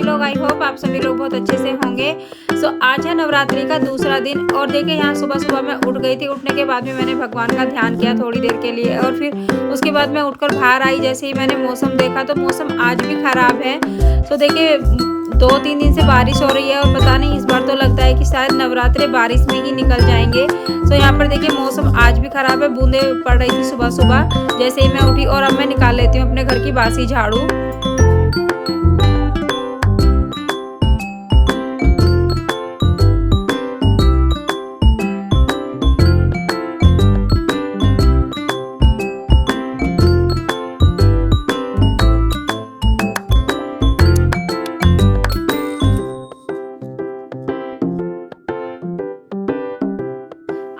सभी लोग, I hope आप सभी लोग बहुत अच्छे से होंगे। सो आज है नवरात्रि का दूसरा दिन और देखिए यहाँ सुबह-सुबह मैं उठ गई थी। उठने के बाद में मैंने भगवान का ध्यान किया थोड़ी देर के लिए और फिर उसके बाद मैं उठकर बाहर आई। जैसे ही मैंने मौसम देखा तो मौसम आज भी खराब है। तो देखिए 2-3 दिन से बारिश हो रही है और पता नहीं इस बार तो लगता है कि शायद नवरात्रे बारिश में ही निकल जाएँगे। तो यहाँ पर देखिए मौसम आज भी खराब है, बूंदें पड़ रही थी सुबह-सुबह। जैसे ही मैं उठी और अब मैं निकाल लेती हूँ अपने घर की बासी झाड़ू।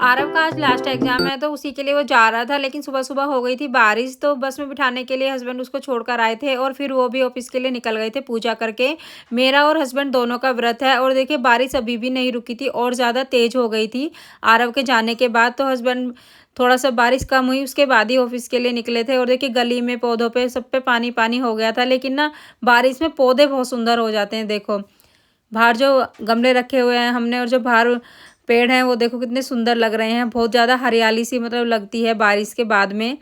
आरव का आज लास्ट एग्जाम है तो उसी के लिए वो जा रहा था, लेकिन सुबह-सुबह हो गई थी बारिश तो बस में बिठाने के लिए हस्बैंड उसको छोड़कर आए थे और फिर वो भी ऑफिस के लिए निकल गए थे पूजा करके। मेरा और हस्बैंड दोनों का व्रत है और देखिए बारिश अभी भी नहीं रुकी थी और ज़्यादा तेज़ हो गई थी आरव के जाने के बाद। तो हस्बैंड थोड़ा-सा बारिश कम हुई उसके बाद ही ऑफिस के लिए निकले थे और देखिए गली में, पौधों पे, सब पे पानी-पानी हो गया था। लेकिन ना बारिश में पौधे बहुत सुंदर हो जाते हैं। देखो बाहर जो गमले रखे हुए हैं हमने और जो बाहर पेड़ हैं वो देखो कितने सुंदर लग रहे हैं। बहुत ज़्यादा हरियाली सी मतलब लगती है बारिश के बाद में।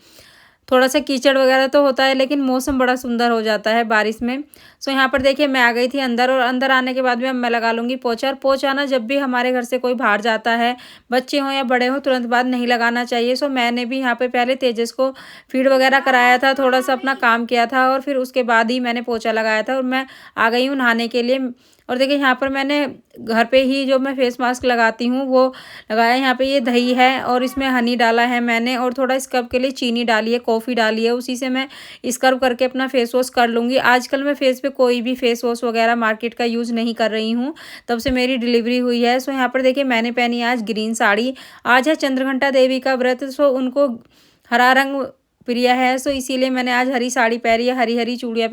थोड़ा सा कीचड़ वगैरह तो होता है लेकिन मौसम बड़ा सुंदर हो जाता है बारिश में। सो यहाँ पर देखिए मैं आ गई थी अंदर और अंदर आने के बाद में अब मैं लगा लूँगी पोछा। और पोछा ना जब भी हमारे घर से कोई बाहर जाता है, बच्चे हों या बड़े हों, तुरंत बाद नहीं लगाना चाहिए। सो मैंने भी यहाँ पे पहले तेजस को फीड वगैरह कराया था, थोड़ा सा अपना काम किया था और फिर उसके बाद ही मैंने पोछा लगाया था और मैं आ गई हूँ नहाने के लिए। और देखिए यहाँ पर मैंने घर पे ही जो मैं फेस मास्क लगाती हूँ वो लगाया। यहाँ पे ये दही है और इसमें हनी डाला है मैंने और थोड़ा स्क्रब के लिए चीनी डाली है, कॉफ़ी डाली है। उसी से मैं स्क्रब करके अपना फेस वॉश कर लूँगी। आजकल मैं फेस पे कोई भी फेस वॉश वगैरह मार्केट का यूज़ नहीं कर रही हूँ, तब से मेरी डिलीवरी हुई है। सो यहाँ पर देखिए मैंने पहनी आज ग्रीन साड़ी। आज है चंद्रघंटा देवी का व्रत, सो उनको हरा रंग प्रिय है, सो इसीलिए मैंने आज हरी साड़ी पहनी है, हरी हरी चूड़ियाँ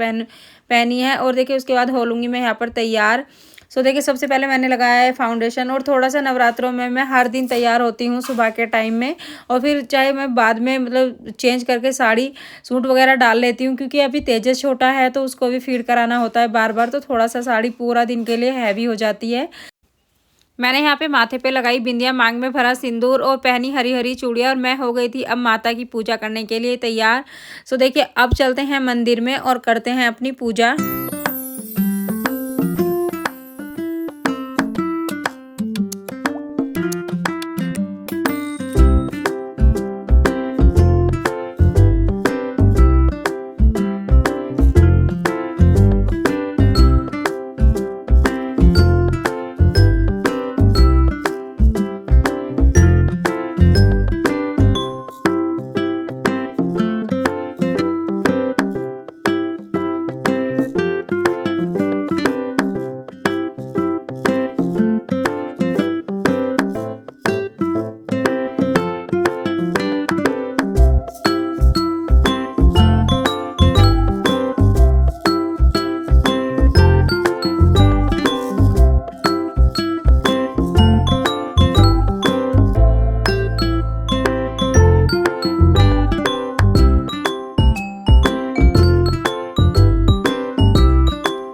पहनी है। और देखिए उसके बाद हो लूँगी मैं यहाँ पर तैयार। सो देखिए सबसे पहले मैंने लगाया है फाउंडेशन और थोड़ा सा नवरात्रों में मैं हर दिन तैयार होती हूँ सुबह के टाइम में और फिर चाहे मैं बाद में मतलब चेंज करके साड़ी सूट वगैरह डाल लेती हूँ, क्योंकि अभी तेजस छोटा है तो उसको भी फीड कराना होता है बार बार, तो थोड़ा सा साड़ी पूरा दिन के लिए हैवी हो जाती है। मैंने यहाँ पे माथे पे लगाई बिंदिया, मांग में भरा सिंदूर और पहनी हरी हरी चूड़ियाँ और मैं हो गई थी अब माता की पूजा करने के लिए तैयार। सो देखिए अब चलते हैं मंदिर में और करते हैं अपनी पूजा।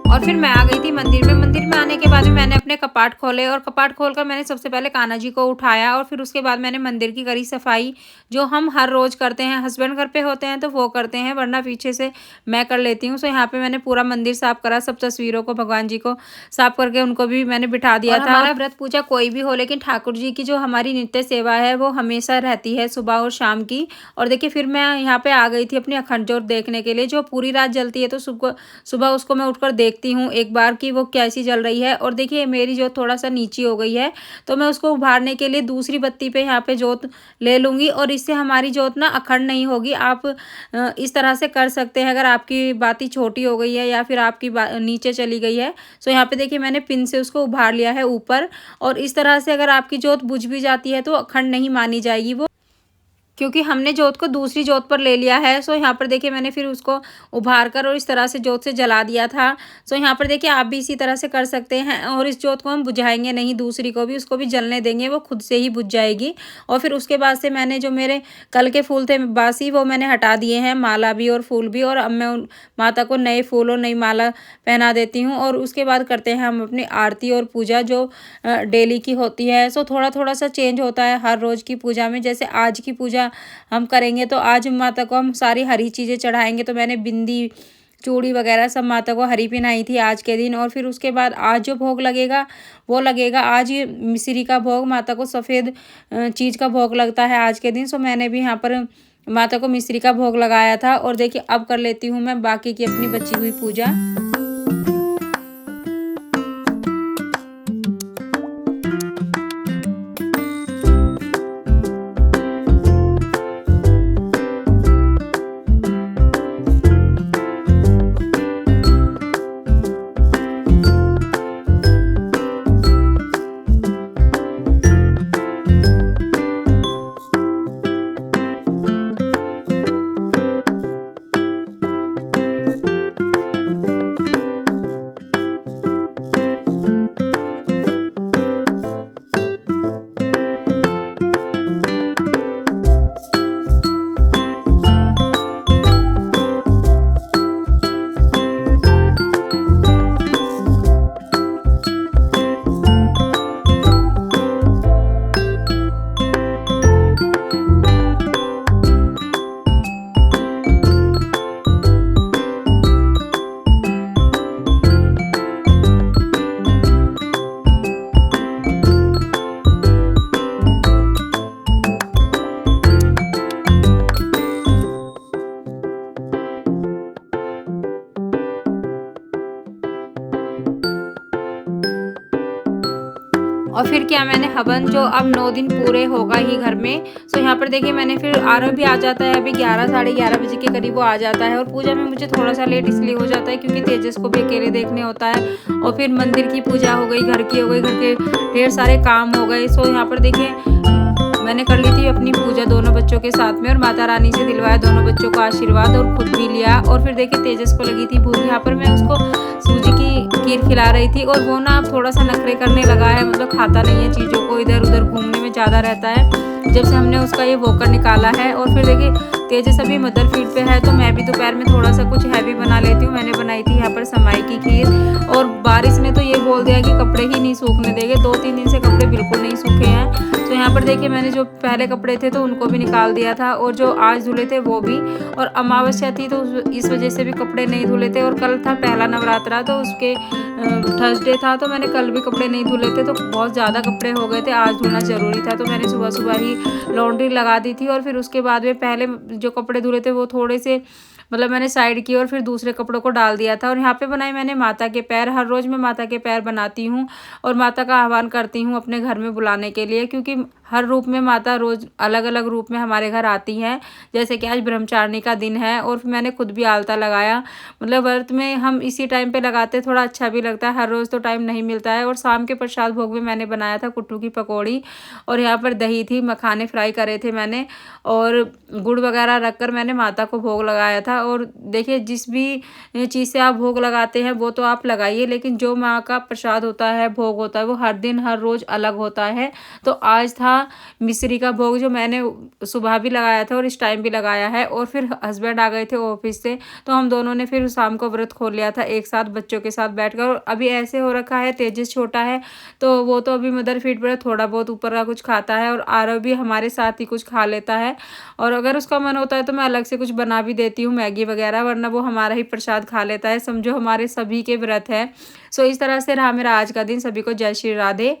और फिर मैं आ गई थी मंदिर में। मंदिर में आने के बाद में मैंने अपने कपाट खोले और कपाट खोलकर मैंने सबसे पहले कान्हा जी को उठाया और फिर उसके बाद मैंने मंदिर की करी सफाई, जो हम हर रोज़ करते हैं। हस्बैंड घर पे होते हैं तो वो करते हैं, वरना पीछे से मैं कर लेती हूँ। सो यहाँ पे मैंने पूरा मंदिर साफ करा, सब तस्वीरों को, भगवान जी को साफ करके उनको भी मैंने बिठा दिया था। हमारा व्रत पूजा कोई भी हो, लेकिन ठाकुर जी की जो हमारी नित्य सेवा है वो हमेशा रहती है सुबह और शाम की। और देखिए फिर मैं यहाँ पे आ गई थी अपनी अखंड ज्योत देखने के लिए, जो पूरी रात जलती है। तो सुबह उसको मैं उठकर देखती हूँ एक बार कि वो कैसी जल रही है। और देखिए मेरी जोत थोड़ा सा नीची हो गई है तो मैं उसको उभारने के लिए दूसरी बत्ती पे यहाँ पे जोत ले लूँगी और इससे हमारी जोत ना अखंड नहीं होगी। आप इस तरह से कर सकते हैं अगर आपकी बाती छोटी हो गई है या फिर आपकी नीचे चली गई है। सो यहाँ पे देखिए मैंने पिन से उसको उभार लिया है ऊपर, और इस तरह से अगर आपकी जोत बुझ भी जाती है तो अखंड नहीं मानी जाएगी वो। क्योंकि हमने जोत को दूसरी जोत पर ले लिया है। सो यहाँ पर देखिए मैंने फिर उसको उभार कर और इस तरह से जोत से जला दिया था। सो यहाँ पर देखिए आप भी इसी तरह से कर सकते हैं और इस जोत को हम बुझाएँगे नहीं, दूसरी को भी, उसको भी जलने देंगे, वो खुद से ही बुझ जाएगी। और फिर उसके बाद से मैंने जो मेरे कल के फूल थे बासी, वो मैंने हटा दिए हैं, माला भी और फूल भी। और अब मैं उन माता को नए फूल और नई माला पहना देती हूँ और उसके बाद करते हैं हम अपनी आरती और पूजा जो डेली की होती है। सो थोड़ा-थोड़ा सा चेंज होता है हर रोज़ की पूजा में। जैसे आज की पूजा हम करेंगे तो आज माता को हम सारी हरी चीज़ें चढ़ाएँगे। तो मैंने बिंदी, चूड़ी वगैरह सब माता को हरी पहनाई थी आज के दिन। और फिर उसके बाद आज जो भोग लगेगा, वो लगेगा आज ये मिश्री का भोग। माता को सफ़ेद चीज़ का भोग लगता है आज के दिन। सो मैंने भी यहाँ पर माता को मिश्री का भोग लगाया था। और देखिए अब कर लेती हूँ मैं बाकी की अपनी बची हुई पूजा। और फिर क्या, मैंने हवन जो अब 9 दिन पूरे होगा ही घर में। सो यहाँ पर देखिए मैंने फिर आरव भी आ जाता है, अभी 11 साढ़े 11 बजे के करीब वो आ जाता है। और पूजा में मुझे थोड़ा सा लेट इसलिए हो जाता है क्योंकि तेजस को भी अकेले देखने होता है। और फिर मंदिर की पूजा हो गई, घर की हो गई, घर के ढेर सारे काम हो गए। सो यहाँ पर देखिए मैंने कर ली थी अपनी पूजा दोनों बच्चों के साथ में और माता रानी से दिलवाया दोनों बच्चों को आशीर्वाद और खुद भी लिया। और फिर देखिए तेजस को लगी थी भूख, यहाँ पर मैं उसको सूजी की खीर खिला रही थी। और वो ना थोड़ा सा नखरे करने लगा है, मतलब खाता नहीं है चीज़ों को, इधर उधर घूमने में ज़्यादा रहता है जब से हमने उसका ये वॉकर निकाला है। और फिर देखिए तेजस अभी मदर फीड पे है, तो मैं भी दोपहर में थोड़ा सा कुछ हैवी बना लेती हूँ। मैंने बनाई थी यहाँ पर समाई की खीर। और बारिश ने तो ये बोल दिया कि कपड़े ही नहीं सूखने देंगे, 2-3 दिन से कपड़े बिल्कुल नहीं सूखे हैं। तो यहाँ पर देखिए मैंने जो पहले कपड़े थे तो उनको भी निकाल दिया था और जो आज धुले थे वो भी। और अमावस्या थी तो इस वजह से भी कपड़े नहीं धुले थे। और कल था पहला नवरात्रा, तो उसके थर्सडे था, तो मैंने कल भी कपड़े नहीं धुले थे, तो बहुत ज़्यादा कपड़े हो गए थे, आज धुलना ज़रूरी था। तो मैंने सुबह सुबह ही लॉन्ड्री लगा दी थी। और फिर उसके बाद में पहले जो कपड़े धुले थे वो थोड़े से मतलब मैंने साइड की और फिर दूसरे कपड़ों को डाल दिया था। और यहाँ पे बनाए मैंने माता के पैर। हर रोज़ मैं माता के पैर बनाती हूँ और माता का आह्वान करती हूँ अपने घर में बुलाने के लिए, क्योंकि हर रूप में माता रोज़ अलग अलग रूप में हमारे घर आती हैं। जैसे कि आज ब्रह्मचारिणी का दिन है और फिर मैंने खुद भी आलता लगाया, मतलब व्रत में हम इसी टाइम पे लगाते, थोड़ा अच्छा भी लगता है, हर रोज़ तो टाइम नहीं मिलता है। और शाम के प्रसाद भोग में मैंने बनाया था कुट्टू की पकौड़ी और यहाँ पर दही थी, मखाने फ्राई करे थे मैंने और गुड़ वगैरह रख कर मैंने माता को भोग लगाया था। और देखिए जिस भी चीज़ से आप भोग लगाते हैं वो तो आप लगाइए, लेकिन जो माँ का प्रसाद होता है, भोग होता है, वो हर दिन हर रोज़ अलग होता है। तो आज था मिश्री का भोग जो मैंने सुबह भी लगाया था और इस टाइम भी लगाया है। और फिर हस्बैंड आ गए थे ऑफिस से, तो हम दोनों ने फिर शाम को व्रत खोल लिया था एक साथ बच्चों के साथ बैठकर। और अभी ऐसे हो रखा है, तेजस छोटा है तो वो तो अभी मदर फीड पर थोड़ा बहुत ऊपर का कुछ खाता है और आरव भी हमारे साथ ही कुछ खा लेता है। और अगर उसका मन होता है तो मैं अलग से कुछ बना भी देती हूँ, मैगी वगैरह, वरना वो हमारा ही प्रसाद खा लेता है। समझो हमारे सभी के व्रत है। सो इस तरह से रहा मेरा आज का दिन। सभी को जय श्री राधे।